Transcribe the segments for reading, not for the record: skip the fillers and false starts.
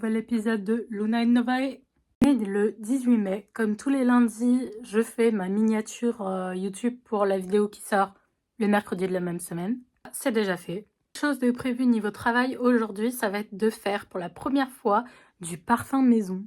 nouvel épisode de Luna Novae. Le 18 mai, comme tous les lundis, je fais ma miniature YouTube pour la vidéo qui sort le mercredi de la même semaine. C'est déjà fait. Chose de prévu niveau travail aujourd'hui, ça va être de faire pour la première fois du parfum maison.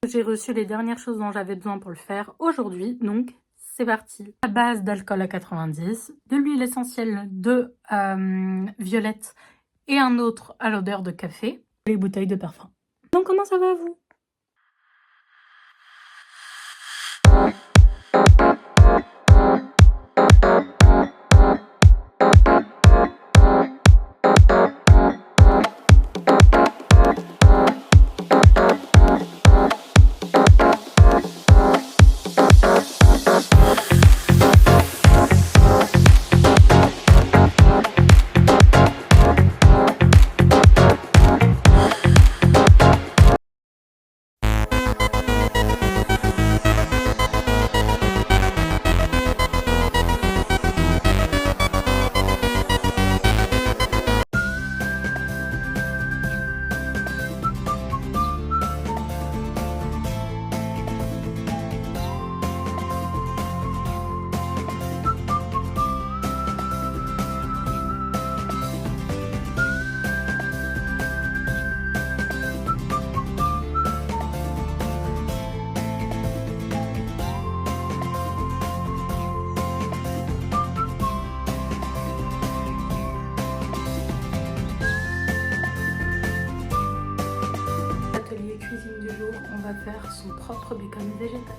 J'ai reçu les dernières choses dont j'avais besoin pour le faire aujourd'hui, donc c'est parti. À base d'alcool à 90, de l'huile essentielle de violette et un autre à l'odeur de café, les bouteilles de parfum. Donc comment ça va vous? Atelier cuisine du jour, on va faire son propre bacon végétal.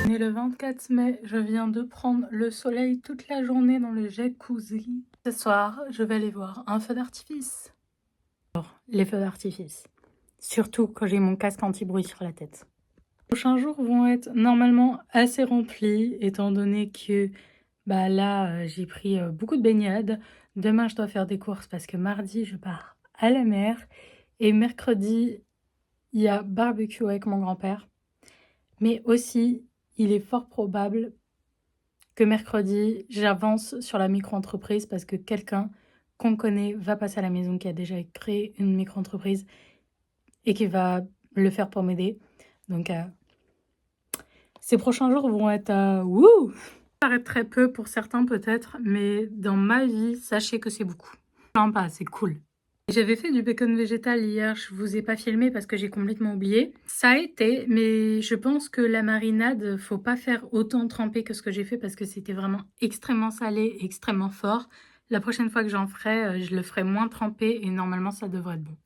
On est le 24 mai, je viens de prendre le soleil toute la journée dans le jacuzzi. Ce soir, je vais aller voir un feu d'artifice. Les feux d'artifice, surtout quand j'ai mon casque anti-bruit sur la tête. Les prochains jours vont être normalement assez remplis, étant donné que là, j'ai pris beaucoup de baignade. Demain, je dois faire des courses parce que mardi, je pars à la mer. Et mercredi, il y a barbecue avec mon grand-père. Mais aussi, il est fort probable que mercredi, j'avance sur la micro-entreprise parce que quelqu'un qu'on connaît va passer à la maison, qui a déjà créé une micro-entreprise et qui va le faire pour m'aider. Donc, ces prochains jours vont être wouh! Ça paraît très peu pour certains peut-être, mais dans ma vie, sachez que c'est beaucoup. Non, pas, c'est cool. J'avais fait du bacon végétal hier, je vous ai pas filmé parce que j'ai complètement oublié. Ça a été, mais je pense que la marinade, faut pas faire autant tremper que ce que j'ai fait parce que c'était vraiment extrêmement salé, extrêmement fort. La prochaine fois que j'en ferai, je le ferai moins trempé et normalement ça devrait être bon.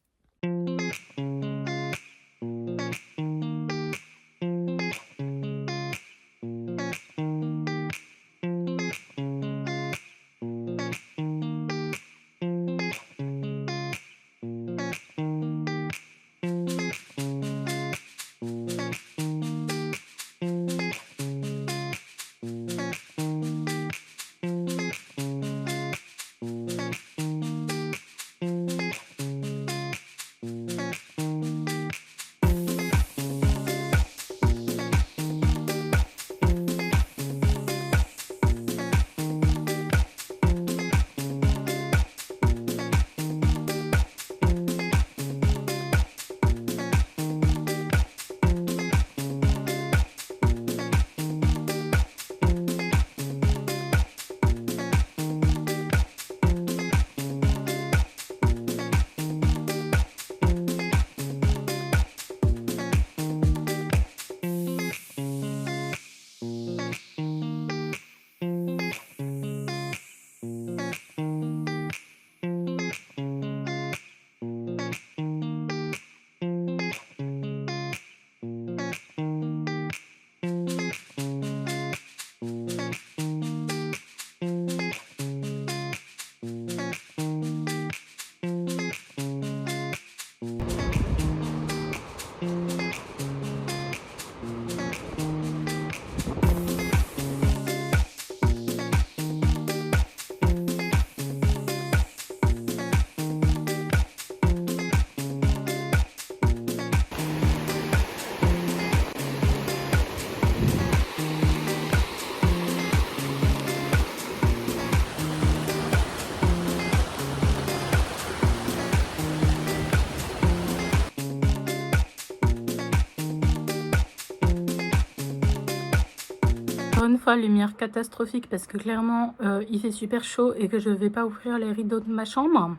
fois, lumière catastrophique parce que clairement, il fait super chaud et que je vais pas ouvrir les rideaux de ma chambre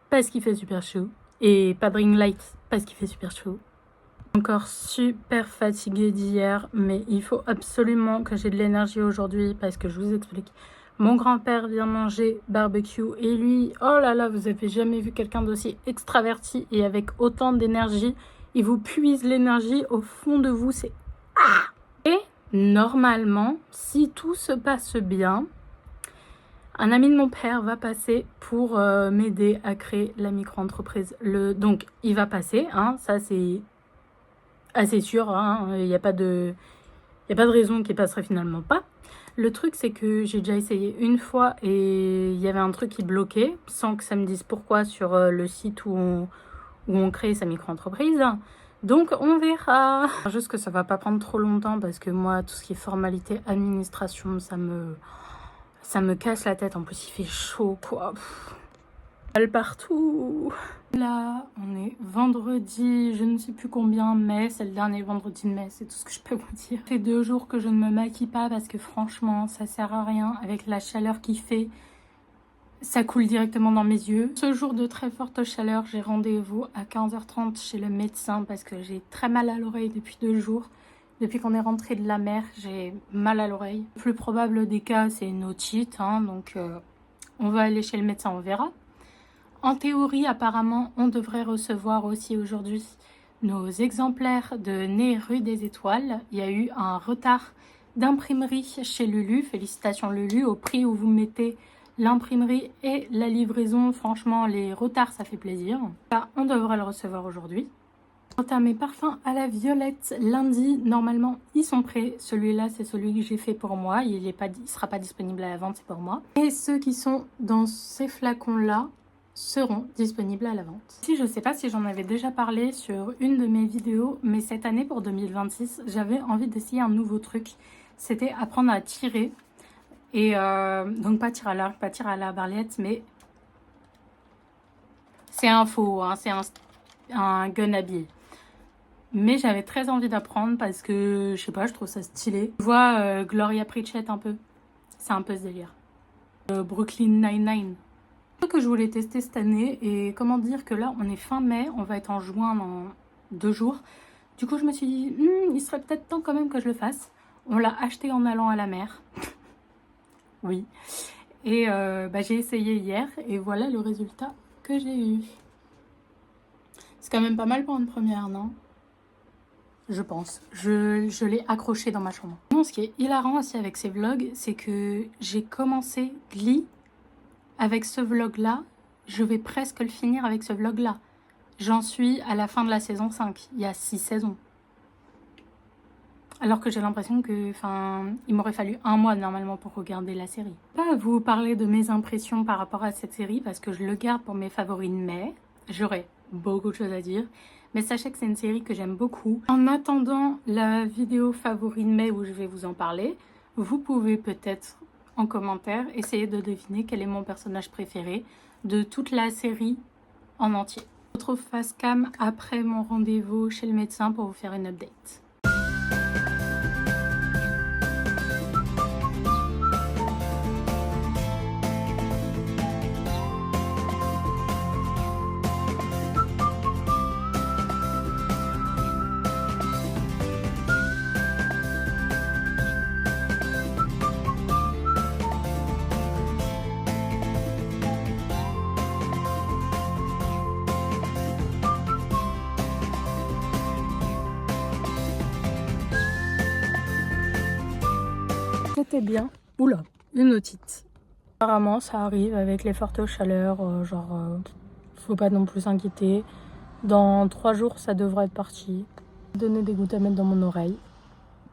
parce qu'il fait super chaud. Et pas de ring light parce qu'il fait super chaud. Encore super fatiguée d'hier, mais il faut absolument que j'ai de l'énergie aujourd'hui parce que je vous explique. Mon grand-père vient manger barbecue et lui, oh là là, vous avez jamais vu quelqu'un d'aussi extraverti et avec autant d'énergie. Il vous puise l'énergie au fond de vous, c'est ah! Et normalement, si tout se passe bien, un ami de mon père va passer pour m'aider à créer la micro-entreprise. Donc, il va passer, hein, ça c'est assez sûr, hein, il n'y a pas de raison qu'il passerait finalement pas. Le truc, c'est que j'ai déjà essayé une fois et il y avait un truc qui bloquait, sans que ça me dise pourquoi sur le site où on crée sa micro-entreprise. Donc, on verra. Juste que ça va pas prendre trop longtemps parce que moi, tout ce qui est formalité, administration, ça me casse la tête. En plus, il fait chaud, quoi. Partout. Là, on est vendredi, je ne sais plus combien mai, c'est le dernier vendredi de mai, c'est tout ce que je peux vous dire. Ça fait 2 jours que je ne me maquille pas parce que franchement, ça sert à rien. Avec la chaleur qu'il fait, ça coule directement dans mes yeux. Ce jour de très forte chaleur, j'ai rendez-vous à 15h30 chez le médecin parce que j'ai très mal à l'oreille depuis 2 jours. Depuis qu'on est rentré de la mer, j'ai mal à l'oreille. Le plus probable des cas, c'est une otite, hein, donc on va aller chez le médecin, on verra. En théorie, apparemment, on devrait recevoir aussi aujourd'hui nos exemplaires de Nez rue des Étoiles. Il y a eu un retard d'imprimerie chez Lulu. Félicitations Lulu, au prix où vous mettez l'imprimerie et la livraison. Franchement, les retards, ça fait plaisir. Ça, on devrait le recevoir aujourd'hui. Quant à mes parfums à la violette, lundi, normalement, ils sont prêts. Celui-là, c'est celui que j'ai fait pour moi. Il ne sera pas disponible à la vente, c'est pour moi. Et ceux qui sont dans ces flacons-là seront disponibles à la vente. Si je ne sais pas si j'en avais déjà parlé sur une de mes vidéos, mais cette année pour 2026, j'avais envie d'essayer un nouveau truc. C'était apprendre à tirer. Et donc pas tir à l'arc, pas tir à la barlette, mais c'est un faux, hein, c'est un gun à billes. Mais j'avais très envie d'apprendre parce que, je sais pas, je trouve ça stylé. Je vois Gloria Pritchett un peu. C'est un peu ce délire. Brooklyn Nine-Nine. Que je voulais tester cette année et comment dire que là on est fin mai, on va être en juin dans 2 jours. Du coup je me suis dit il serait peut-être temps quand même que je le fasse. On l'a acheté en allant à la mer. Oui. Et j'ai essayé hier et voilà le résultat que j'ai eu. C'est quand même pas mal pour une première, non? Je pense. Je l'ai accroché dans ma chambre. Non, ce qui est hilarant aussi avec ces vlogs, c'est que j'ai commencé Glee avec ce vlog-là. Je vais presque le finir avec ce vlog-là. J'en suis à la fin de la saison 5. Il y a 6 saisons. Alors que j'ai l'impression que, il m'aurait fallu 1 mois normalement pour regarder la série. Pas vous parler de mes impressions par rapport à cette série parce que je le garde pour mes favoris de mai. J'aurais beaucoup de choses à dire. Mais sachez que c'est une série que j'aime beaucoup. En attendant la vidéo favori de mai où je vais vous en parler, vous pouvez peut-être en commentaire essayer de deviner quel est mon personnage préféré de toute la série en entier. Je vous retrouve face cam après mon rendez-vous chez le médecin pour vous faire une update. C'était bien. Oula, une otite. Apparemment, ça arrive avec les fortes chaleurs. Faut pas non plus s'inquiéter. Dans 3 jours, ça devrait être parti. Donner des gouttes à mettre dans mon oreille.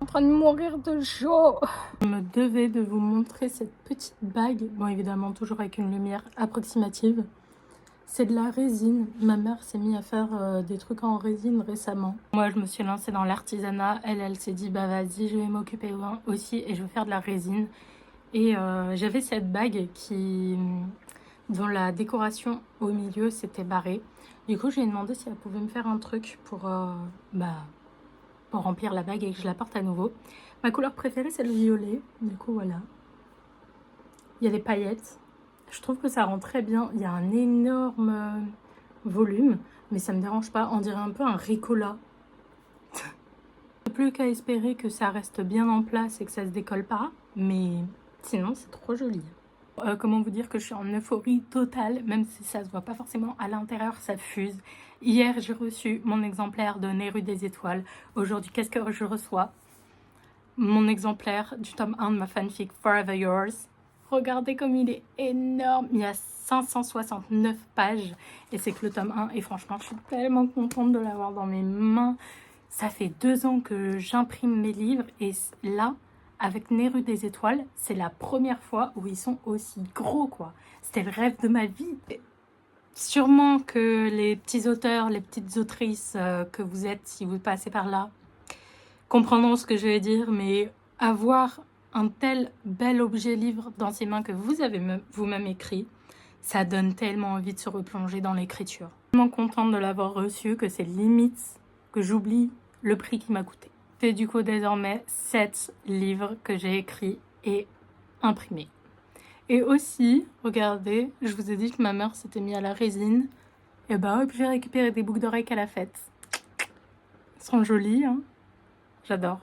En train de mourir de chaud. Je me devais de vous montrer cette petite bague. Bon, évidemment, toujours avec une lumière approximative. C'est de la résine. Ma mère s'est mise à faire des trucs en résine récemment. Moi, je me suis lancée dans l'artisanat. Elle s'est dit, bah vas-y, je vais m'occuper aussi et je vais faire de la résine. Et j'avais cette bague dont la décoration au milieu s'était barrée. Du coup, je lui ai demandé si elle pouvait me faire un truc pour remplir la bague et que je la porte à nouveau. Ma couleur préférée, c'est le violet. Du coup, voilà. Il y a les paillettes. Je trouve que ça rend très bien. Il y a un énorme volume, mais ça me dérange pas. On dirait un peu un Ricola. Plus qu'à espérer que ça reste bien en place et que ça se décolle pas. Mais sinon, c'est trop joli. Comment vous dire que je suis en euphorie totale, même si ça se voit pas forcément à l'intérieur, ça fuse. Hier, j'ai reçu mon exemplaire de Neru des étoiles. Aujourd'hui, qu'est-ce que je reçois? Mon exemplaire du tome 1 de ma fanfic Forever Yours. Regardez comme il est énorme. Il y a 569 pages et c'est que le tome 1. Et franchement, je suis tellement contente de l'avoir dans mes mains. Ça fait 2 ans que j'imprime mes livres et là, avec Neru des étoiles, c'est la première fois où ils sont aussi gros, quoi. C'était le rêve de ma vie. Et sûrement que les petits auteurs, les petites autrices que vous êtes, si vous passez par là, comprendront ce que je vais dire, mais avoir un tel bel objet livre dans ses mains que vous avez vous-même écrit, ça donne tellement envie de se replonger dans l'écriture. Je suis tellement contente de l'avoir reçu que c'est limite que j'oublie le prix qui m'a coûté. C'est du coup désormais 7 livres que j'ai écrits et imprimés. Et aussi, regardez, je vous ai dit que ma mère s'était mise à la résine. Et bah hop, j'ai récupéré des boucles d'oreilles qu'elle a faites. Elles sont jolies, hein. J'adore.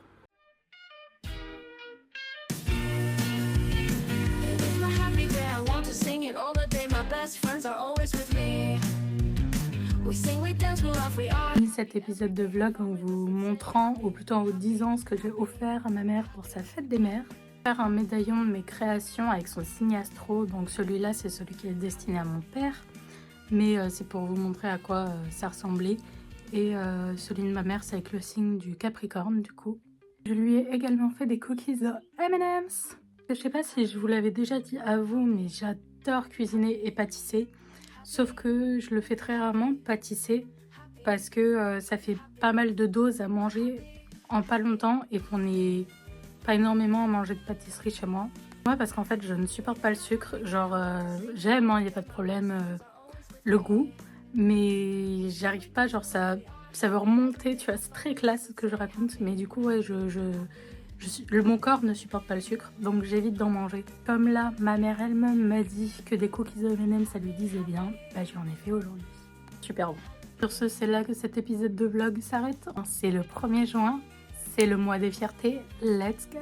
Cet épisode de vlog en vous montrant, ou plutôt en vous disant ce que j'ai offert à ma mère pour sa fête des mères. J'ai offert un médaillon de mes créations avec son signe astro, donc celui-là c'est celui qui est destiné à mon père, mais c'est pour vous montrer à quoi ça ressemblait. Et celui de ma mère c'est avec le signe du Capricorne du coup. Je lui ai également fait des cookies M&M's. Je sais pas si je vous l'avais déjà dit à vous, mais j'adore cuisiner et pâtisser. Sauf que je le fais très rarement, pâtisser, parce que ça fait pas mal de doses à manger en pas longtemps et qu'on n'est pas énormément à manger de pâtisserie chez moi. Moi, parce qu'en fait, je ne supporte pas le sucre. Genre, j'aime, il n'y a pas de problème, le goût, mais j'arrive pas, genre ça veut remonter, tu vois, c'est très classe ce que je raconte, mais du coup, ouais, mon corps ne supporte pas le sucre, donc j'évite d'en manger. Comme là, ma mère elle-même m'a dit que des cookies M&M's ça lui disait bien, bah j'en ai fait aujourd'hui. Super bon. Sur ce, c'est là que cet épisode de vlog s'arrête. C'est le 1er juin, c'est le mois des fiertés. Let's go!